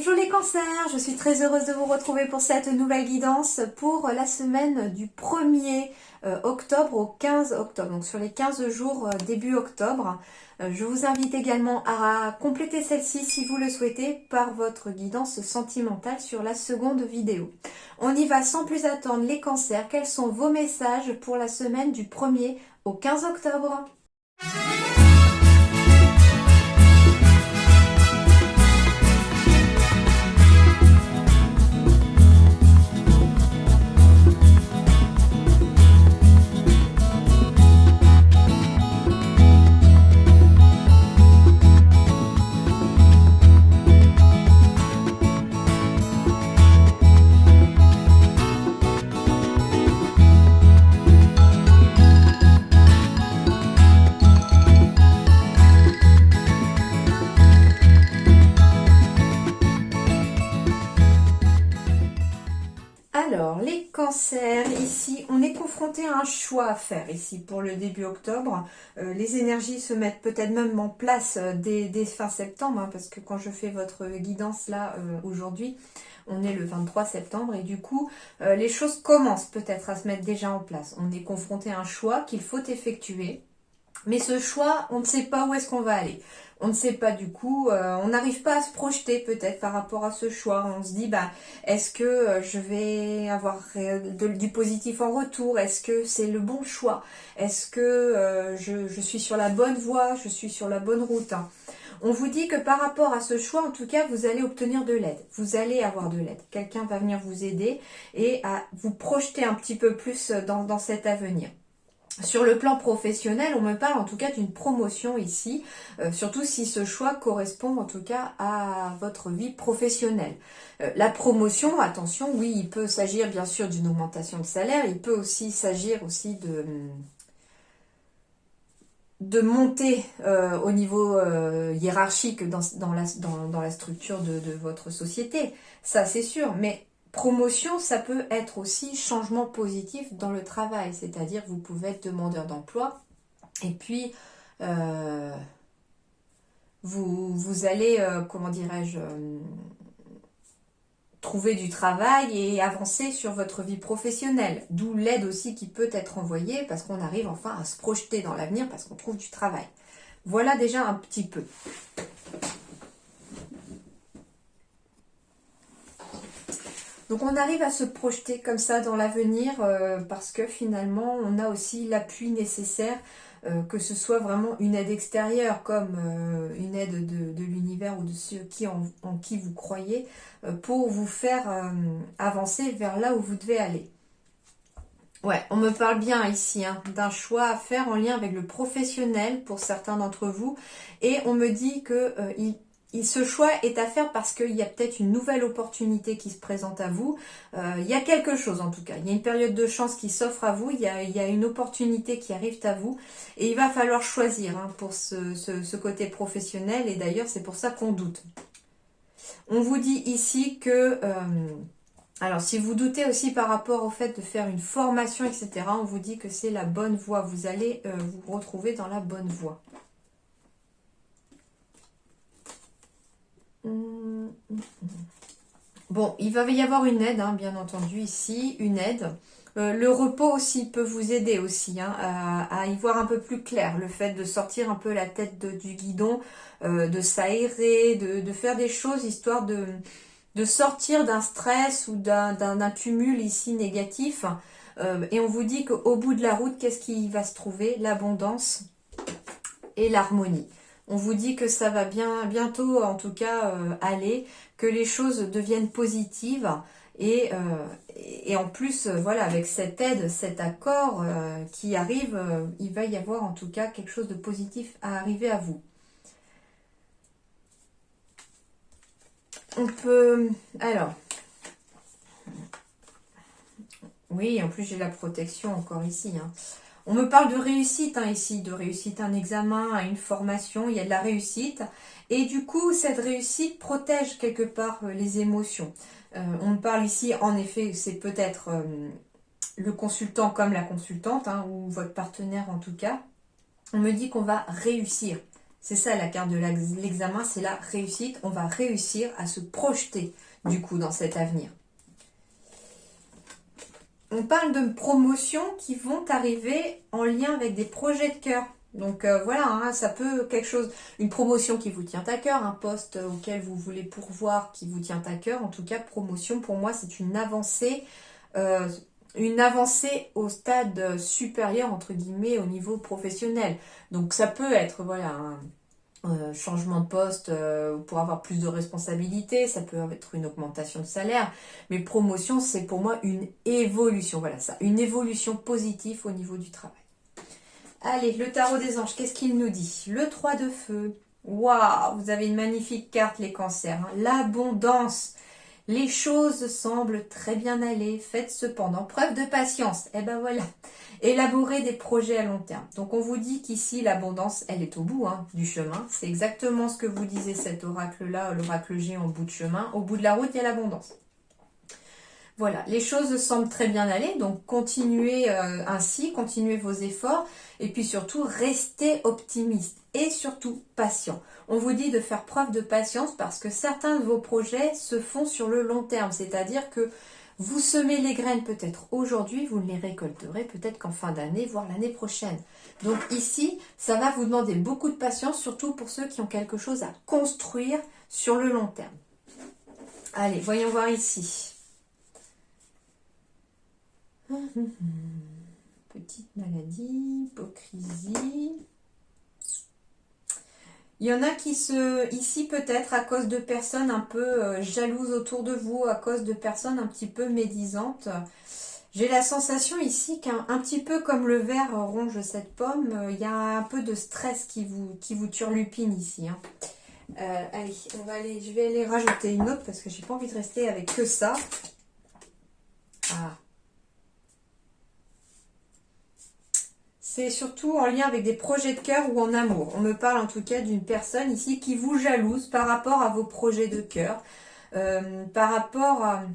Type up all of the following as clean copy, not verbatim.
Bonjour les cancers, je suis très heureuse de vous retrouver pour cette nouvelle guidance pour la semaine du 1er octobre au 15 octobre, donc sur les 15 jours début octobre. Je vous invite également à compléter celle-ci si vous le souhaitez par votre guidance sentimentale sur la seconde vidéo. On y va sans plus attendre les cancers, quels sont vos messages pour la semaine du 1er au 15 octobre ? Alors, les cancers, ici, on est confronté à un choix à faire ici pour le début octobre. Les énergies se mettent peut-être même en place dès fin septembre, hein, parce que quand je fais votre guidance là, aujourd'hui, on est le 23 septembre et du coup, les choses commencent peut-être à se mettre déjà en place. On est confronté à un choix qu'il faut effectuer. Mais ce choix, on ne sait pas où est-ce qu'on va aller. On ne sait pas du coup, on n'arrive pas à se projeter peut-être par rapport à ce choix. On se dit, bah, est-ce que je vais avoir du positif en retour? Est-ce que c'est le bon choix? Est-ce que je suis sur la bonne voie? Je suis sur la bonne route, hein? On vous dit que par rapport à ce choix, en tout cas, vous allez obtenir de l'aide. Vous allez avoir de l'aide. Quelqu'un va venir vous aider et à vous projeter un petit peu plus dans cet avenir. Sur le plan professionnel, on me parle en tout cas d'une promotion ici, surtout si ce choix correspond en tout cas à votre vie professionnelle. La promotion, attention, oui, il peut s'agir bien sûr d'une augmentation de salaire, il peut aussi s'agir aussi de monter au niveau hiérarchique dans la structure de votre société, ça c'est sûr, mais promotion, ça peut être aussi changement positif dans le travail, c'est-à-dire vous pouvez être demandeur d'emploi et puis vous allez, comment dirais-je, trouver du travail et avancer sur votre vie professionnelle, d'où l'aide aussi qui peut être envoyée parce qu'on arrive enfin à se projeter dans l'avenir parce qu'on trouve du travail. Voilà déjà un petit peu. Donc on arrive à se projeter comme ça dans l'avenir parce que finalement on a aussi l'appui nécessaire, que ce soit vraiment une aide extérieure comme une aide de l'univers ou de ceux en qui vous croyez pour vous faire avancer vers là où vous devez aller. Ouais, on me parle bien ici hein, d'un choix à faire en lien avec le professionnel pour certains d'entre vous et on me dit que ce choix est à faire parce qu'il y a peut-être une nouvelle opportunité qui se présente à vous. Il y a quelque chose en tout cas. Il y a une période de chance qui s'offre à vous. Il y a une opportunité qui arrive à vous. Et il va falloir choisir hein, pour ce côté professionnel. Et d'ailleurs, c'est pour ça qu'on doute. On vous dit ici que... alors, si vous doutez aussi par rapport au fait de faire une formation, etc., on vous dit que c'est la bonne voie. Vous allez vous retrouver dans la bonne voie. Bon, il va y avoir une aide, hein, bien entendu, ici, une aide. Le repos aussi peut vous aider aussi hein, à y voir un peu plus clair. Le fait de sortir un peu la tête du guidon, de s'aérer, de faire des choses histoire de sortir d'un stress ou d'un cumul ici négatif. Et on vous dit qu'au bout de la route, qu'est-ce qui va se trouver? L'abondance et l'harmonie. On vous dit que ça va bientôt, en tout cas, aller, que les choses deviennent positives. Et en plus, voilà, avec cette aide, cet accord qui arrive, il va y avoir en tout cas quelque chose de positif à arriver à vous. On peut... Alors... Oui, en plus j'ai la protection encore ici, hein. On me parle de réussite hein, ici, de réussite à un examen, à une formation, il y a de la réussite. Et du coup, cette réussite protège quelque part les émotions. On me parle ici, en effet, c'est peut-être le consultant comme la consultante, hein, ou votre partenaire en tout cas. On me dit qu'on va réussir. C'est ça la carte de l'examen, c'est la réussite. On va réussir à se projeter du coup dans cet avenir. On parle de promotions qui vont arriver en lien avec des projets de cœur. Donc voilà, hein, ça peut quelque chose, une promotion qui vous tient à cœur, un poste auquel vous voulez pourvoir qui vous tient à cœur. En tout cas, promotion pour moi c'est une avancée au stade supérieur entre guillemets au niveau professionnel. Donc ça peut être voilà un changement de poste pour avoir plus de responsabilités, ça peut être une augmentation de salaire, mais promotion c'est pour moi une évolution, voilà ça, une évolution positive au niveau du travail. Allez, le tarot des anges, qu'est-ce qu'il nous dit? Le 3 de feu, waouh, vous avez une magnifique carte les cancers, hein. L'abondance, les choses semblent très bien aller, faites cependant preuve de patience, et ben voilà. Élaborer des projets à long terme. Donc on vous dit qu'ici l'abondance, elle est au bout du chemin. C'est exactement ce que vous disait cet oracle-là, l'oracle G en bout de chemin. Au bout de la route, il y a l'abondance. Voilà, les choses semblent très bien aller, donc continuez ainsi, continuez vos efforts, et puis surtout, restez optimiste et surtout patient. On vous dit de faire preuve de patience parce que certains de vos projets se font sur le long terme, c'est-à-dire que vous semez les graines peut-être aujourd'hui, vous ne les récolterez peut-être qu'en fin d'année, voire l'année prochaine. Donc ici, ça va vous demander beaucoup de patience, surtout pour ceux qui ont quelque chose à construire sur le long terme. Allez, voyons voir ici. Petite maladie, hypocrisie. Il y en a qui ici peut-être à cause de personnes un peu jalouses autour de vous, à cause de personnes un petit peu médisantes. J'ai la sensation ici qu'un petit peu comme le ver ronge cette pomme, il y a un peu de stress qui vous turlupine ici. Hein. Allez, je vais aller rajouter une autre parce que j'ai pas envie de rester avec que ça. Ah. C'est surtout en lien avec des projets de cœur ou en amour. On me parle en tout cas d'une personne ici qui vous jalouse par rapport à vos projets de cœur. Par rapport à...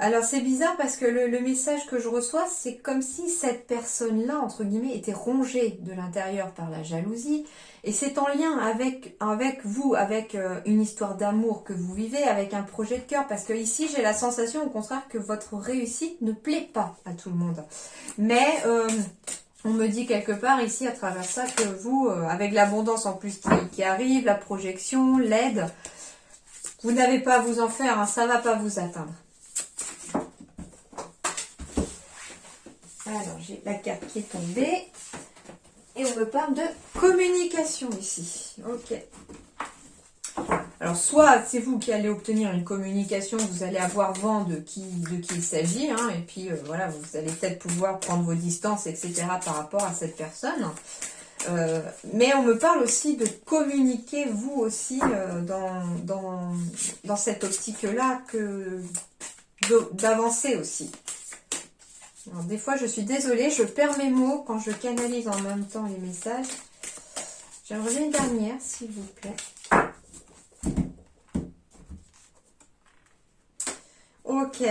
Alors c'est bizarre parce que le message que je reçois, c'est comme si cette personne-là, entre guillemets, était rongée de l'intérieur par la jalousie. Et c'est en lien avec vous, avec une histoire d'amour que vous vivez, avec un projet de cœur. Parce que ici, j'ai la sensation au contraire que votre réussite ne plaît pas à tout le monde. Mais on me dit quelque part ici à travers ça que vous, avec l'abondance en plus qui arrive, la projection, l'aide, vous n'avez pas à vous en faire, hein, ça ne va pas vous atteindre. Alors, j'ai la carte qui est tombée. Et on me parle de communication ici. Ok. Alors, soit c'est vous qui allez obtenir une communication, vous allez avoir vent de qui il s'agit. Hein, et puis, voilà, vous allez peut-être pouvoir prendre vos distances, etc. par rapport à cette personne. Mais on me parle aussi de communiquer, vous aussi, dans cette optique-là, d'avancer aussi. Alors, des fois, je suis désolée, je perds mes mots quand je canalise en même temps les messages. J'aimerais bien une dernière, s'il vous plaît. Ok.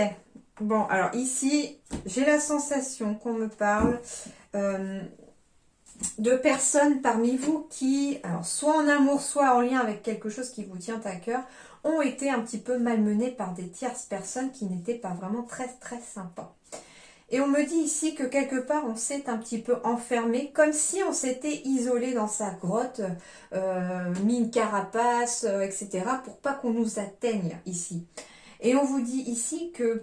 Bon, alors ici, j'ai la sensation qu'on me parle de personnes parmi vous qui, alors soit en amour, soit en lien avec quelque chose qui vous tient à cœur, ont été un petit peu malmenées par des tierces personnes qui n'étaient pas vraiment très, très sympas. Et on me dit ici que quelque part on s'est un petit peu enfermé, comme si on s'était isolé dans sa grotte, mis une carapace, etc. pour pas qu'on nous atteigne ici. Et on vous dit ici que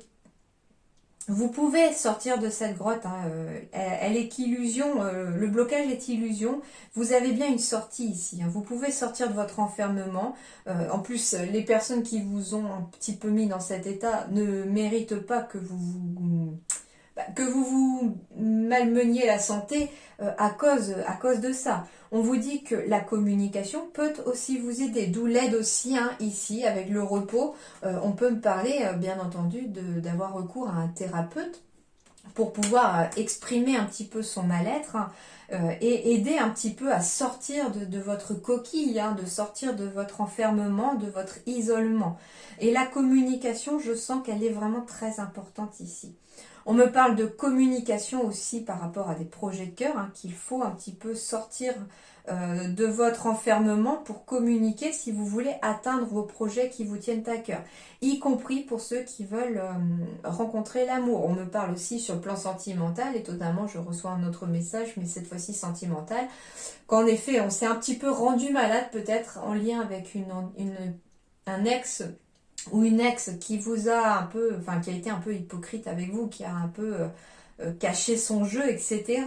vous pouvez sortir de cette grotte, hein, elle est qu'illusion, le blocage est illusion, vous avez bien une sortie ici, hein, vous pouvez sortir de votre enfermement, en plus les personnes qui vous ont un petit peu mis dans cet état ne méritent pas que vous malmeniez la santé à cause de ça. On vous dit que la communication peut aussi vous aider, d'où l'aide aussi ici avec le repos. On peut me parler bien entendu d'avoir recours à un thérapeute pour pouvoir exprimer un petit peu son mal-être et aider un petit peu à sortir de votre coquille, de sortir de votre enfermement, de votre isolement. Et la communication, je sens qu'elle est vraiment très importante ici. On me parle de communication aussi par rapport à des projets de cœur, hein, qu'il faut un petit peu sortir de votre enfermement pour communiquer si vous voulez atteindre vos projets qui vous tiennent à cœur, y compris pour ceux qui veulent rencontrer l'amour. On me parle aussi sur le plan sentimental, et totalement je reçois un autre message, mais cette fois-ci sentimental, qu'en effet on s'est un petit peu rendu malade peut-être en lien avec un ex ou une ex qui vous a un peu, enfin qui a été un peu hypocrite avec vous, qui a un peu caché son jeu, etc.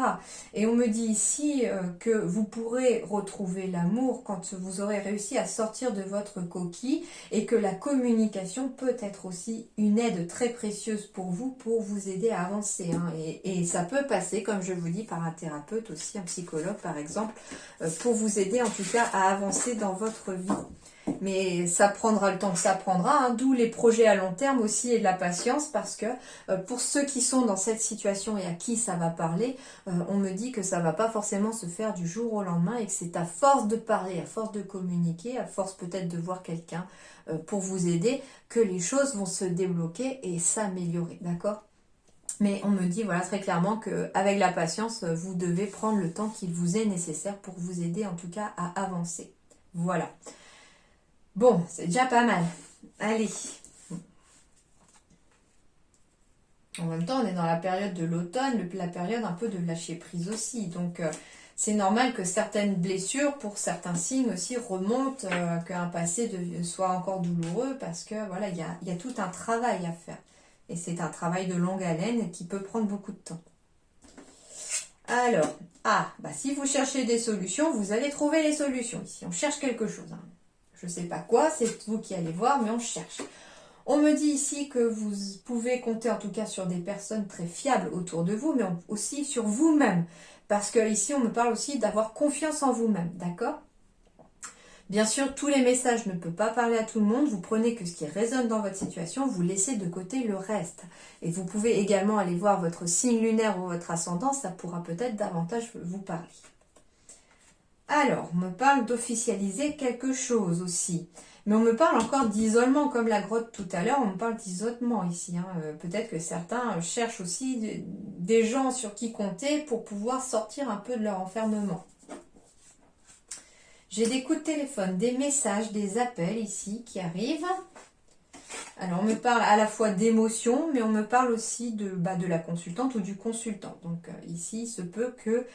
Et on me dit ici que vous pourrez retrouver l'amour quand vous aurez réussi à sortir de votre coquille, et que la communication peut être aussi une aide très précieuse pour vous aider à avancer. Hein. Et ça peut passer, comme je vous dis, par un thérapeute aussi, un psychologue par exemple, pour vous aider en tout cas à avancer dans votre vie. Mais ça prendra le temps que ça prendra, hein, d'où les projets à long terme aussi et de la patience, parce que pour ceux qui sont dans cette situation et à qui ça va parler, on me dit que ça va pas forcément se faire du jour au lendemain, et que c'est à force de parler, à force de communiquer, à force peut-être de voir quelqu'un pour vous aider, que les choses vont se débloquer et s'améliorer, d'accord ? Mais on me dit voilà très clairement qu'avec la patience, vous devez prendre le temps qu'il vous est nécessaire pour vous aider en tout cas à avancer. Voilà. Bon, c'est déjà pas mal. Allez. En même temps, on est dans la période de l'automne, la période un peu de lâcher prise aussi. Donc, c'est normal que certaines blessures, pour certains signes aussi, remontent, qu'un passé soit encore douloureux, parce que voilà, il y a tout un travail à faire. Et c'est un travail de longue haleine qui peut prendre beaucoup de temps. Alors, si vous cherchez des solutions, vous allez trouver les solutions ici. On cherche quelque chose, hein. Je ne sais pas quoi, c'est vous qui allez voir, mais on cherche. On me dit ici que vous pouvez compter en tout cas sur des personnes très fiables autour de vous, mais aussi sur vous-même. Parce que ici, on me parle aussi d'avoir confiance en vous-même, d'accord ? Bien sûr, tous les messages ne peuvent pas parler à tout le monde. Vous prenez que ce qui résonne dans votre situation, vous laissez de côté le reste. Et vous pouvez également aller voir votre signe lunaire ou votre ascendant, ça pourra peut-être davantage vous parler. Alors, on me parle d'officialiser quelque chose aussi. Mais on me parle encore d'isolement, comme la grotte tout à l'heure, on me parle d'isolement ici. Hein. Peut-être que certains cherchent aussi des gens sur qui compter pour pouvoir sortir un peu de leur enfermement. J'ai des coups de téléphone, des messages, des appels ici qui arrivent. Alors, on me parle à la fois d'émotions, mais on me parle aussi de la consultante ou du consultant. Donc, ici, il se peut que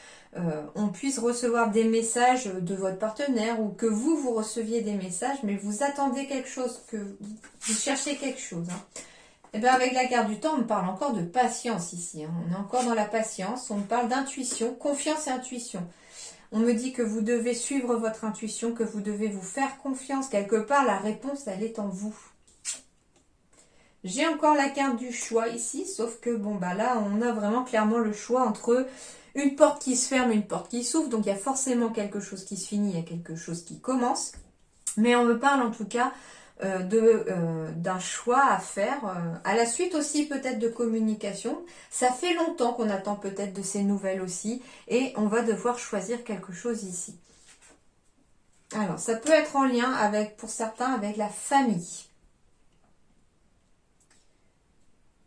on puisse recevoir des messages de votre partenaire, ou que vous receviez des messages, mais vous attendez quelque chose, que vous cherchez quelque chose. Hein. Et bien, avec la carte du temps, on me parle encore de patience ici. Hein. On est encore dans la patience, on me parle d'intuition, confiance et intuition. On me dit que vous devez suivre votre intuition, que vous devez vous faire confiance. Quelque part, la réponse, elle est en vous. J'ai encore la carte du choix ici, sauf que là, on a vraiment clairement le choix entre une porte qui se ferme et une porte qui s'ouvre. Donc, il y a forcément quelque chose qui se finit, il y a quelque chose qui commence. Mais on me parle en tout cas d'un choix à faire, à la suite aussi peut-être de communication. Ça fait longtemps qu'on attend peut-être de ces nouvelles aussi, et on va devoir choisir quelque chose ici. Alors, ça peut être en lien avec, pour certains, avec la famille.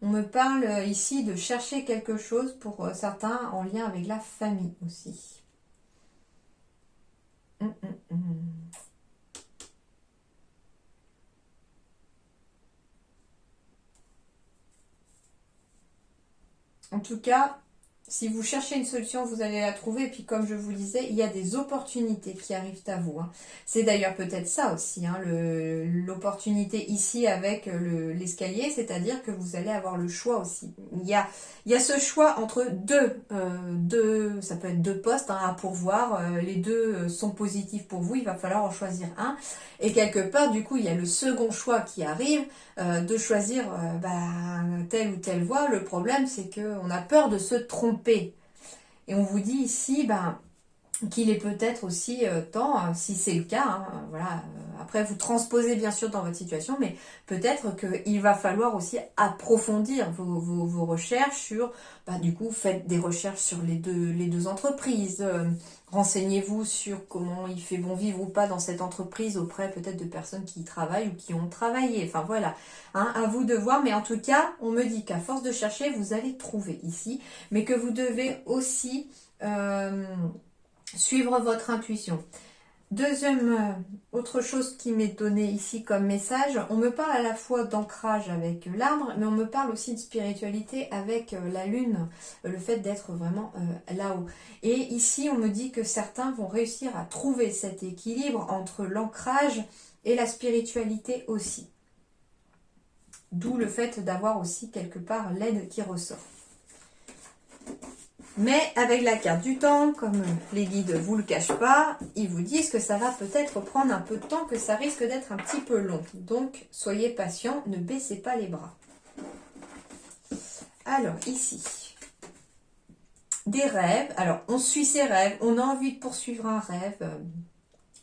On me parle ici de chercher quelque chose pour certains en lien avec la famille aussi. En tout cas, si vous cherchez une solution, vous allez la trouver. Et puis, comme je vous disais, il y a des opportunités qui arrivent à vous. Hein. C'est d'ailleurs peut-être ça aussi, hein, l'opportunité ici avec l'escalier, c'est-à-dire que vous allez avoir le choix aussi. Il y a ce choix entre deux, ça peut être deux postes à pourvoir. Les deux sont positifs pour vous, il va falloir en choisir un. Et quelque part, du coup, il y a le second choix qui arrive, de choisir telle ou telle voie. Le problème, c'est qu'on a peur de se tromper. Et on vous dit ici, qu'il est peut-être aussi temps, si c'est le cas, hein, voilà, après vous transposez bien sûr dans votre situation, mais peut-être qu'il va falloir aussi approfondir vos recherches sur, bah, du coup, faites des recherches sur les deux entreprises, renseignez-vous sur comment il fait bon vivre ou pas dans cette entreprise auprès peut-être de personnes qui y travaillent ou qui ont travaillé, enfin voilà, hein, à vous de voir, mais en tout cas, on me dit qu'à force de chercher, vous allez trouver ici, mais que vous devez aussi... suivre votre intuition. Deuxième, autre chose qui m'est donnée ici comme message, on me parle à la fois d'ancrage avec l'arbre, mais on me parle aussi de spiritualité avec la lune, le fait d'être vraiment là-haut. Et ici, on me dit que certains vont réussir à trouver cet équilibre entre l'ancrage et la spiritualité aussi. D'où le fait d'avoir aussi quelque part l'aide qui ressort. Mais avec la carte du temps, comme les guides ne vous le cachent pas, ils vous disent que ça va peut-être prendre un peu de temps, que ça risque d'être un petit peu long. Donc, soyez patient, ne baissez pas les bras. Alors, ici, des rêves. Alors, on suit ses rêves, on a envie de poursuivre un rêve.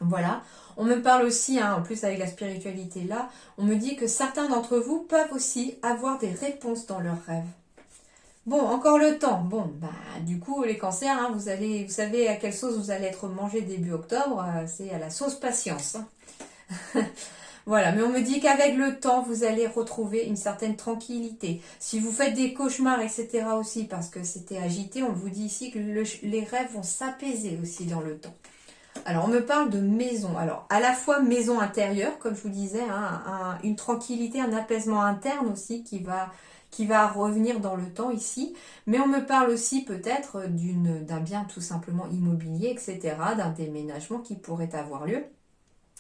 Voilà. On me parle aussi, hein, en plus avec la spiritualité là, on me dit que certains d'entre vous peuvent aussi avoir des réponses dans leurs rêves. Bon, encore le temps. Bon, bah, du coup, les cancers, hein, vous savez à quelle sauce vous allez être mangé début octobre. C'est à la sauce patience. Hein. Voilà, mais on me dit qu'avec le temps, vous allez retrouver une certaine tranquillité. Si vous faites des cauchemars, etc. aussi, parce que c'était agité, on vous dit ici que les rêves vont s'apaiser aussi dans le temps. Alors, on me parle de maison. Alors, à la fois maison intérieure, comme je vous disais, hein, une tranquillité, un apaisement interne aussi qui va revenir dans le temps ici. Mais on me parle aussi peut-être d'un bien tout simplement immobilier, etc., d'un déménagement qui pourrait avoir lieu,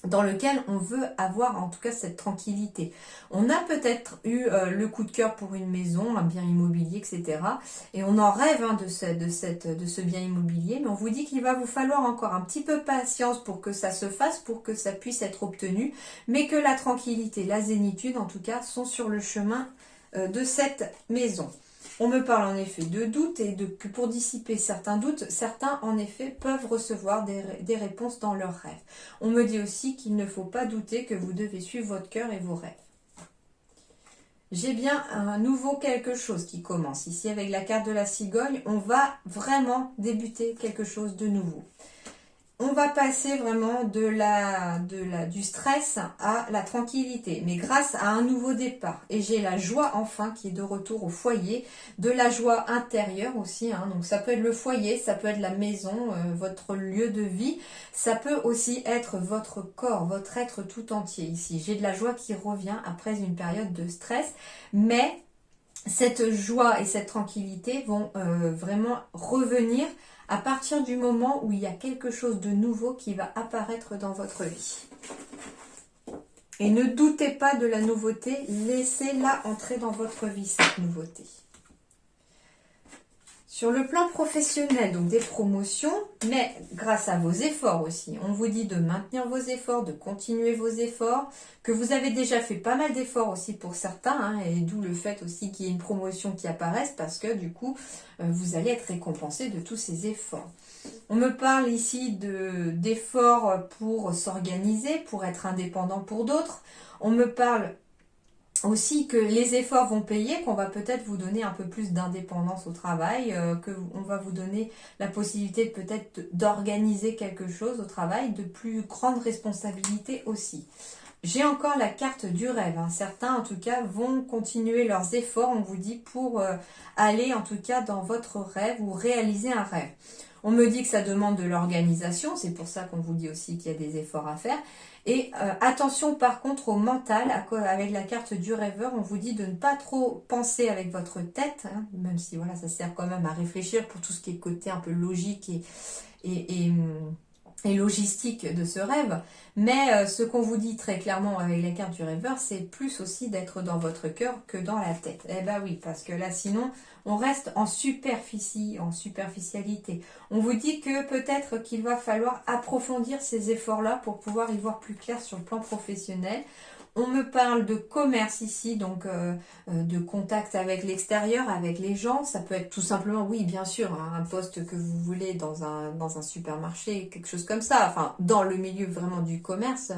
dans lequel on veut avoir en tout cas cette tranquillité. On a peut-être eu le coup de cœur pour une maison, un bien immobilier, etc. Et on en rêve hein, de ce bien immobilier, mais on vous dit qu'il va vous falloir encore un petit peu patience pour que ça se fasse, pour que ça puisse être obtenu, mais que la tranquillité, la zénitude en tout cas, sont sur le chemin de cette maison. On me parle en effet de doutes et que pour dissiper certains doutes, certains en effet peuvent recevoir des réponses dans leurs rêves. On me dit aussi qu'il ne faut pas douter, que vous devez suivre votre cœur et vos rêves. J'ai bien un nouveau quelque chose qui commence. Ici avec la carte de la cigogne, on va vraiment débuter quelque chose de nouveau. On va passer vraiment du stress à la tranquillité, mais grâce à un nouveau départ. Et j'ai la joie enfin qui est de retour au foyer, de la joie intérieure aussi. Hein. Donc ça peut être le foyer, ça peut être la maison, votre lieu de vie. Ça peut aussi être votre corps, votre être tout entier ici. J'ai de la joie qui revient après une période de stress, mais cette joie et cette tranquillité vont vraiment revenir à partir du moment où il y a quelque chose de nouveau qui va apparaître dans votre vie. Et ne doutez pas de la nouveauté, laissez-la entrer dans votre vie, cette nouveauté. Sur le plan professionnel, donc des promotions, mais grâce à vos efforts aussi. On vous dit de maintenir vos efforts, de continuer vos efforts, que vous avez déjà fait pas mal d'efforts aussi pour certains, hein, et d'où le fait aussi qu'il y ait une promotion qui apparaisse, parce que du coup, vous allez être récompensé de tous ces efforts. On me parle ici d'efforts pour s'organiser, pour être indépendant pour d'autres. On me parle aussi que les efforts vont payer, qu'on va peut-être vous donner un peu plus d'indépendance au travail, qu'on va vous donner la possibilité peut-être d'organiser quelque chose au travail, de plus grande responsabilité aussi. J'ai encore la carte du rêve. Hein. Certains, en tout cas, vont continuer leurs efforts, on vous dit, pour aller, en tout cas, dans votre rêve ou réaliser un rêve. On me dit que ça demande de l'organisation, c'est pour ça qu'on vous dit aussi qu'il y a des efforts à faire. Et attention par contre au mental, avec la carte du rêveur, on vous dit de ne pas trop penser avec votre tête, hein, même si voilà, ça sert quand même à réfléchir pour tout ce qui est côté un peu logique et logistique de ce rêve. Mais ce qu'on vous dit très clairement avec la carte du rêveur, c'est plus aussi d'être dans votre cœur que dans la tête. Eh ben oui, parce que là sinon, on reste en superficie, en superficialité. On vous dit que peut-être qu'il va falloir approfondir ces efforts-là pour pouvoir y voir plus clair sur le plan professionnel. On me parle de commerce ici, donc de contact avec l'extérieur, avec les gens. Ça peut être tout simplement, oui, bien sûr, hein, un poste que vous voulez dans un supermarché, quelque chose comme ça. Enfin, dans le milieu vraiment du commerce,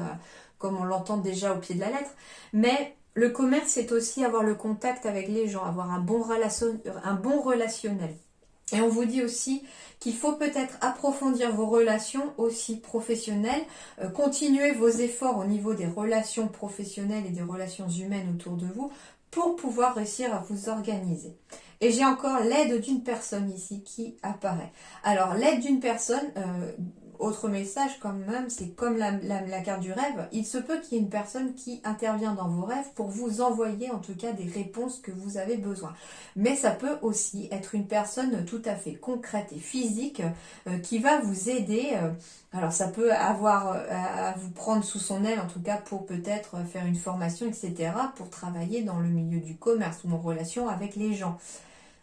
comme on l'entend déjà au pied de la lettre. Mais le commerce, c'est aussi avoir le contact avec les gens, avoir un bon relationnel. Et on vous dit aussi qu'il faut peut-être approfondir vos relations aussi professionnelles, continuer vos efforts au niveau des relations professionnelles et des relations humaines autour de vous pour pouvoir réussir à vous organiser. Et j'ai encore l'aide d'une personne ici qui apparaît. Alors l'aide d'une personne, autre message quand même, c'est comme la carte du rêve, il se peut qu'il y ait une personne qui intervient dans vos rêves pour vous envoyer en tout cas des réponses que vous avez besoin. Mais ça peut aussi être une personne tout à fait concrète et physique qui va vous aider. Alors ça peut avoir à vous prendre sous son aile en tout cas pour peut-être faire une formation, etc. pour travailler dans le milieu du commerce ou en relation avec les gens.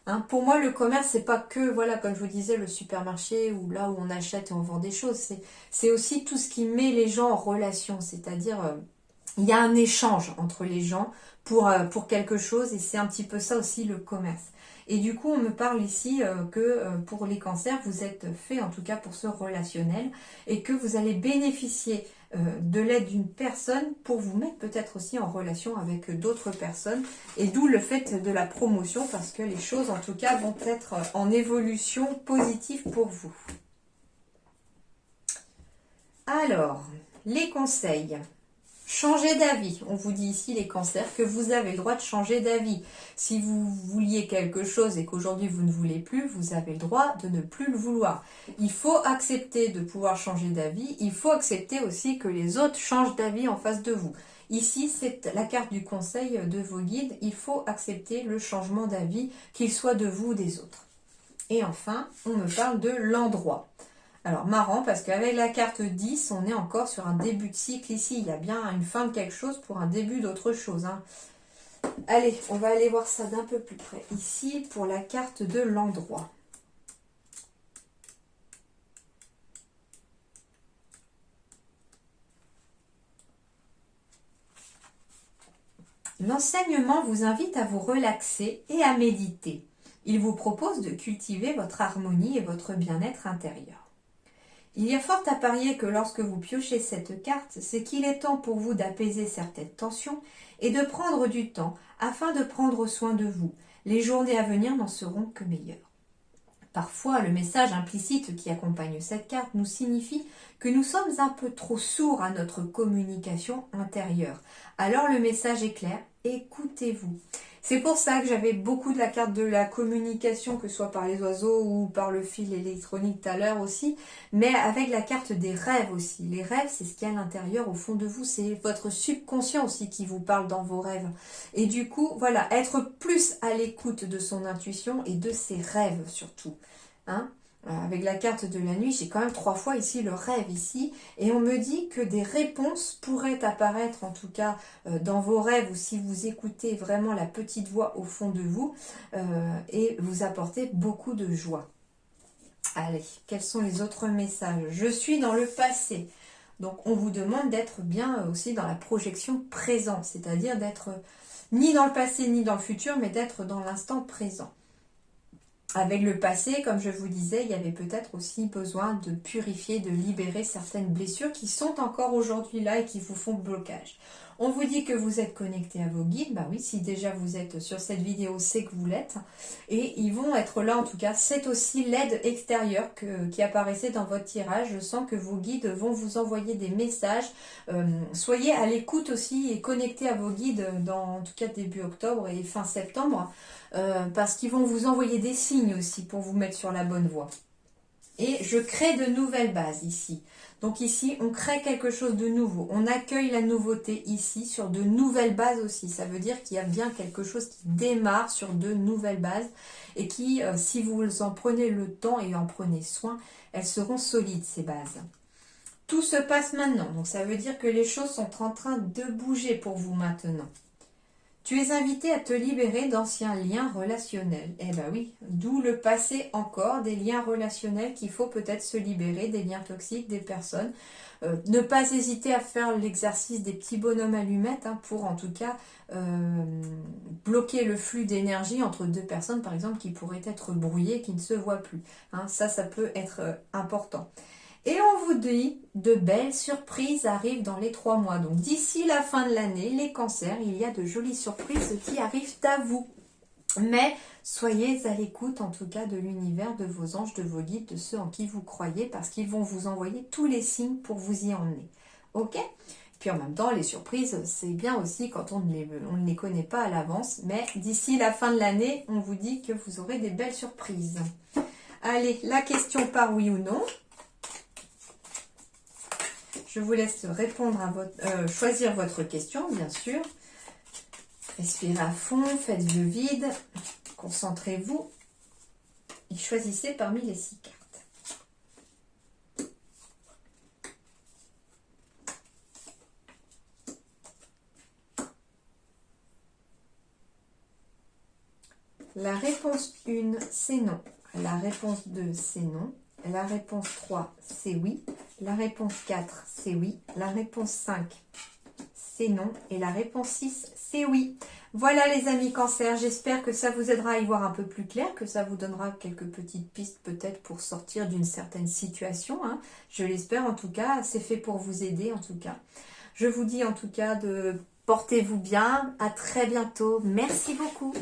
Hein, pour moi, le commerce, c'est pas que, voilà, comme je vous disais, le supermarché ou là où on achète et on vend des choses. C'est aussi tout ce qui met les gens en relation. C'est-à-dire, il y a un échange entre les gens pour quelque chose et c'est un petit peu ça aussi le commerce. Et du coup, on me parle ici que pour les cancers, vous êtes fait en tout cas pour ce relationnel et que vous allez bénéficier de l'aide d'une personne pour vous mettre peut-être aussi en relation avec d'autres personnes et d'où le fait de la promotion parce que les choses en tout cas vont être en évolution positive pour vous. Alors, les conseils. Changez d'avis. On vous dit ici, les cancers, que vous avez le droit de changer d'avis. Si vous vouliez quelque chose et qu'aujourd'hui vous ne voulez plus, vous avez le droit de ne plus le vouloir. Il faut accepter de pouvoir changer d'avis. Il faut accepter aussi que les autres changent d'avis en face de vous. Ici, c'est la carte du conseil de vos guides. Il faut accepter le changement d'avis, qu'il soit de vous ou des autres. Et enfin, on me parle de l'endroit. Alors, marrant, parce qu'avec la carte 10, on est encore sur un début de cycle ici. Il y a bien une fin de quelque chose pour un début d'autre chose. Hein. Allez, on va aller voir ça d'un peu plus près. Ici, pour la carte de l'endroit. L'enseignement vous invite à vous relaxer et à méditer. Il vous propose de cultiver votre harmonie et votre bien-être intérieur. Il y a fort à parier que lorsque vous piochez cette carte, c'est qu'il est temps pour vous d'apaiser certaines tensions et de prendre du temps afin de prendre soin de vous. Les journées à venir n'en seront que meilleures. Parfois, le message implicite qui accompagne cette carte nous signifie que nous sommes un peu trop sourds à notre communication intérieure. Alors le message est clair, écoutez-vous. C'est pour ça que j'avais beaucoup de la carte de la communication, que ce soit par les oiseaux ou par le fil électronique tout à l'heure aussi, mais avec la carte des rêves aussi. Les rêves, c'est ce qu'il y a à l'intérieur, au fond de vous, c'est votre subconscient aussi qui vous parle dans vos rêves. Et du coup, voilà, être plus à l'écoute de son intuition et de ses rêves surtout. Hein, avec la carte de la nuit, j'ai quand même 3 fois ici le rêve ici, et on me dit que des réponses pourraient apparaître en tout cas dans vos rêves ou si vous écoutez vraiment la petite voix au fond de vous et vous apporter beaucoup de joie. Allez, quels sont les autres messages? Je suis dans le passé. Donc on vous demande d'être bien aussi dans la projection présente, c'est-à-dire d'être ni dans le passé ni dans le futur, mais d'être dans l'instant présent. Avec le passé, comme je vous disais, il y avait peut-être aussi besoin de purifier, de libérer certaines blessures qui sont encore aujourd'hui là et qui vous font blocage. On vous dit que vous êtes connecté à vos guides. Bah oui, si déjà vous êtes sur cette vidéo, c'est que vous l'êtes. Et ils vont être là en tout cas. C'est aussi l'aide extérieure qui apparaissait dans votre tirage. Je sens que vos guides vont vous envoyer des messages. Soyez à l'écoute aussi et connectés à vos guides en tout cas début octobre et fin septembre. Parce qu'ils vont vous envoyer des signes aussi pour vous mettre sur la bonne voie. Et je crée de nouvelles bases ici. Donc ici, on crée quelque chose de nouveau. On accueille la nouveauté ici sur de nouvelles bases aussi. Ça veut dire qu'il y a bien quelque chose qui démarre sur de nouvelles bases et qui, si vous en prenez le temps et en prenez soin, elles seront solides, ces bases. Tout se passe maintenant. Donc ça veut dire que les choses sont en train de bouger pour vous maintenant. Tu es invité à te libérer d'anciens liens relationnels. Eh ben oui, d'où le passé encore, des liens relationnels qu'il faut peut-être se libérer, des liens toxiques, des personnes. Ne pas hésiter à faire l'exercice des petits bonhommes allumettes hein, pour en tout cas bloquer le flux d'énergie entre deux personnes par exemple qui pourraient être brouillées, qui ne se voient plus. Hein, ça peut être important. Et on vous dit, de belles surprises arrivent dans les 3 mois. Donc d'ici la fin de l'année, les cancers, il y a de jolies surprises qui arrivent à vous. Mais soyez à l'écoute en tout cas de l'univers, de vos anges, de vos guides, de ceux en qui vous croyez, parce qu'ils vont vous envoyer tous les signes pour vous y emmener. Ok ? Puis en même temps, les surprises, c'est bien aussi quand on ne les connaît pas à l'avance. Mais d'ici la fin de l'année, on vous dit que vous aurez des belles surprises. Allez, la question par oui ou non. Je vous laisse répondre à choisir votre question, bien sûr. Respirez à fond, faites le vide, concentrez-vous et choisissez parmi les 6 cartes. La réponse 1, c'est non. La réponse 2, c'est non. La réponse 3, c'est oui. La réponse 4, c'est oui. La réponse 5, c'est non. Et la réponse 6, c'est oui. Voilà les amis Cancer, j'espère que ça vous aidera à y voir un peu plus clair, que ça vous donnera quelques petites pistes peut-être pour sortir d'une certaine situation. Hein. Je l'espère en tout cas, c'est fait pour vous aider en tout cas. Je vous dis en tout cas de portez-vous bien, à très bientôt. Merci beaucoup.